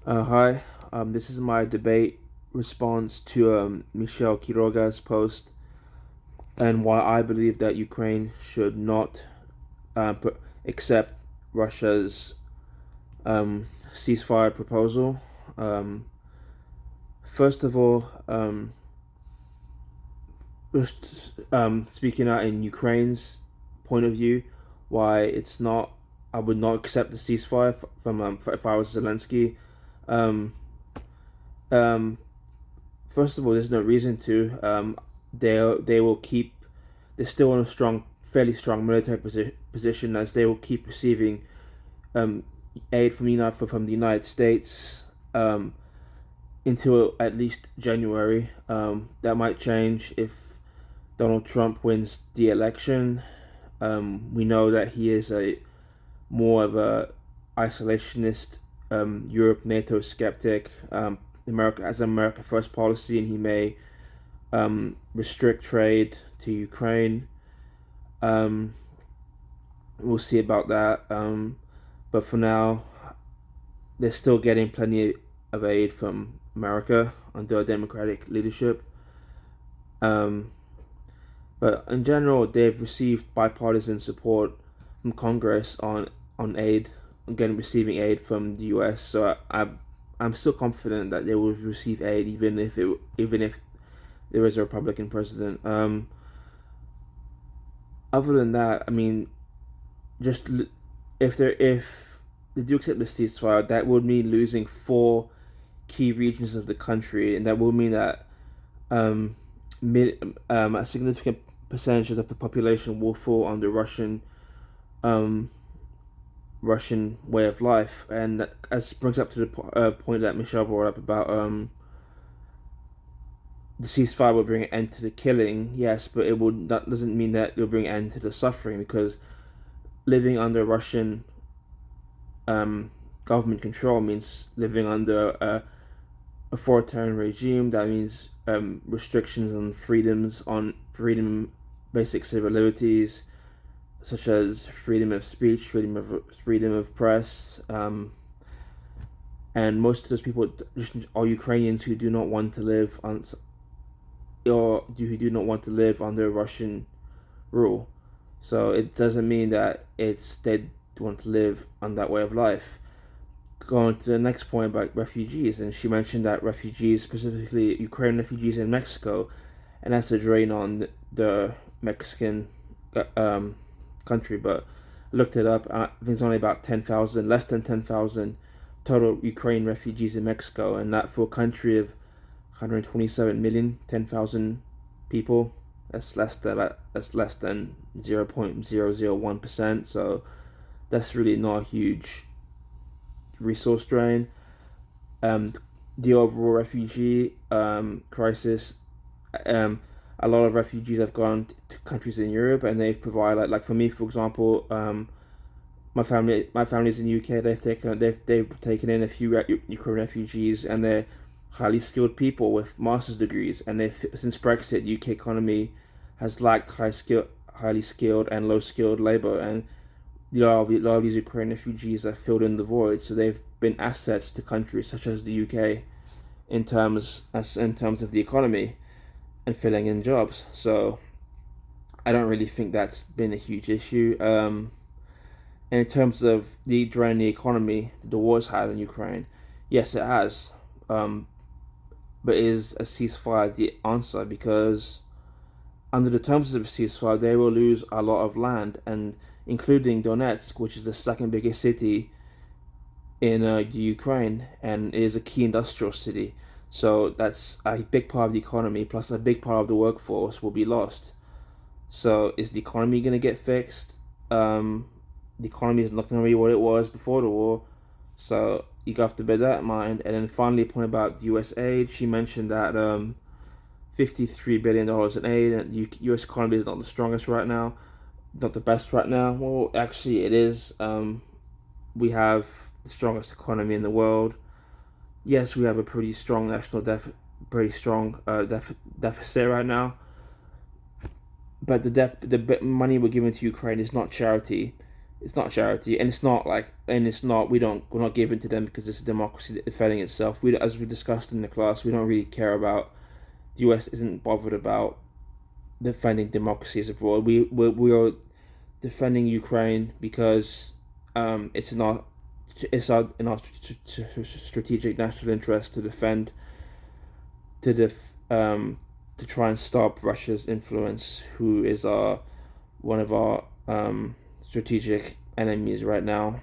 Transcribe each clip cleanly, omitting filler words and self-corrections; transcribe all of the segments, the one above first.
Hi, this is my debate response to Michelle Quiroga's post and why I believe that Ukraine should not accept Russia's ceasefire proposal. Um, First of all, just speaking out in Ukraine's point of view, why it's not, I would not accept the ceasefire from if I was Zelensky. Um, um, First of all, there's no reason to. They will keep. They're still in a fairly strong military position as they will keep receiving um, aid from the United States until at least January. That might change if Donald Trump wins the election. We know that he is a more of a isolationist, Europe NATO skeptic. America as America first policy, and he may restrict trade to Ukraine. Um, we'll see about that. But for now, they're still getting plenty of aid from America under Democratic leadership. Um, but in general, they've received bipartisan support from Congress on aid, again receiving aid from the U.S. So I'm still confident that they will receive aid even if there is a Republican president. Other than that, I mean, just if they do accept the ceasefire, that would mean losing four key regions of the country, and that will mean that um, a significant percentage of the population will fall under um, Russian way of life, and that as brings up to the point that Michelle brought up about the ceasefire will bring an end to the killing. Yes, but that doesn't mean that it will bring an end to the suffering, because living under Russian government control means living under a authoritarian regime. That means restrictions on basic civil liberties, such as freedom of speech, freedom of press, and most of those people are Ukrainians who do not want to live who do not want to live under Russian rule. So it doesn't mean that they want to live on that way of life. Going to the next point about refugees, and she mentioned that refugees, specifically Ukrainian refugees in Mexico, and that's a drain on the Mexican country. But I looked it up. I think it's only about 10,000, less than 10,000 total Ukrainian refugees in Mexico, and that for a country of 127 million, 10,000 people. That's less than 0.001%. So that's really not a huge resource drain. The overall refugee crisis. A lot of refugees have gone to countries in Europe, and they've provided like for me, for example, my family's in the UK. They've taken in a few Ukrainian refugees, and they're highly skilled people with master's degrees. And since Brexit, the UK economy has lacked highly skilled and low skilled labor, and a lot of these Ukrainian refugees have filled in the void. So they've been assets to countries such as the UK in terms of the economy and filling in jobs. So I don't really think that's been a huge issue. In terms of the drain the economy the war's had in Ukraine, yes, it has. But is a ceasefire the answer? Because under the terms of the ceasefire, they will lose a lot of land, and including Donetsk, which is the second biggest city in Ukraine, and is a key industrial city. So that's a big part of the economy, plus a big part of the workforce will be lost. So is the economy going to get fixed? The economy is not going to be what it was before the war. So you have to bear that in mind. And then finally, a point about the U.S. aid. She mentioned that $53 billion in aid, and the U.S. economy is not the strongest right now, not the best right now. Well, actually, it is. We have the strongest economy in the world. Yes, we have a pretty strong deficit right now. But the money we're giving to Ukraine is not charity. It's not charity, and we're not giving to them because it's a democracy defending itself. We, as we discussed in the class, we don't really care about. The U.S. isn't bothered about defending democracies abroad. We are defending Ukraine because it's in our strategic national interest to defend to def, to try and stop Russia's influence, who is one of our strategic enemies right now,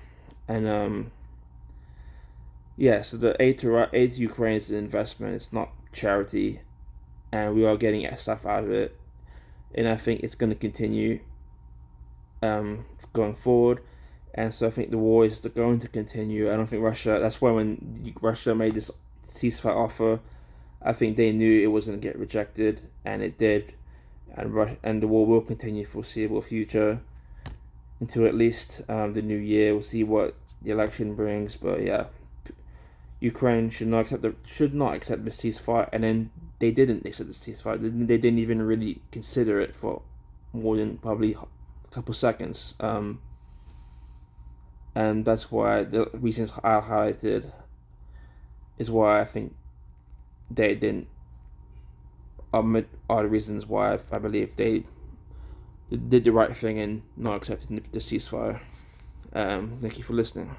and yeah. So the aid to Ukraine is an investment. It's not charity, and we are getting stuff out of it, and I think it's going to continue going forward. And so I think the war is going to continue. I don't think Russia. That's why when Russia made this ceasefire offer, I think they knew it was going to get rejected, and it did. And the war will continue for foreseeable future until at least the new year. We'll see what the election brings, but yeah, Ukraine should not accept the ceasefire, and then they didn't accept the ceasefire. They didn't even really consider it for more than probably a couple seconds. And that's why the reasons I highlighted is why I think they didn't are the reasons why I believe they did the right thing in not accepting the ceasefire. Thank you for listening.